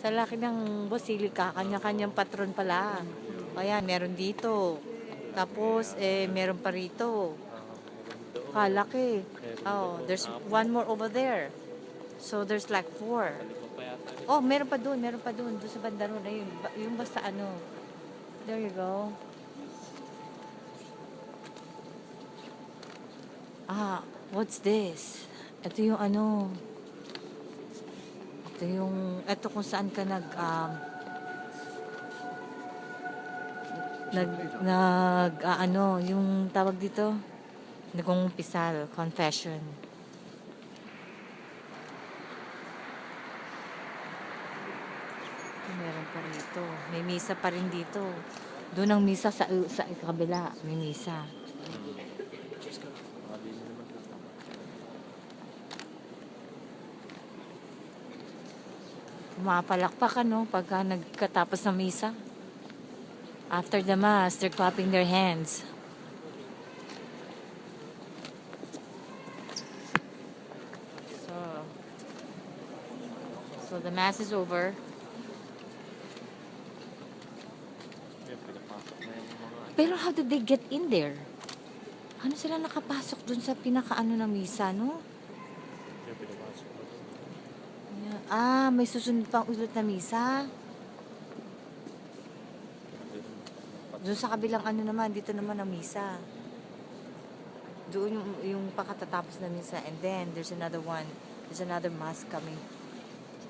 Sa laki ng basilika, kanya-kanyang patron pala. Ayan, meron dito. Tapos, meron pa rito. Kalaki. Oh, there's one more over there. So, there's like 4. Oh, meron pa dun. Doon sa banda ron. Ayun, yung basta ano. There you go. Ah, what's this? Ito yung ano. Ito kung saan ka yung tawag dito, nag-umpisal, confession. Meron pa rito. May misa pa rin dito. Doon ang misa sa kabila. May misa. Pumapalakpak pagka nagkatapos ng misa. After the mass, they're clapping their hands. So the mass is over. Pero how did they get in there? Ano sila nakapasok dun sa pinakaano ng misa, no? Yeah. May susunod pang ulit na misa. Doon sa kabilang naman, dito naman ang misa. Doon yung pakatatapos na misa. And then, there's another one. There's another mass coming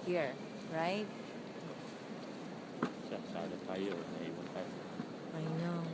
here. Right? I know.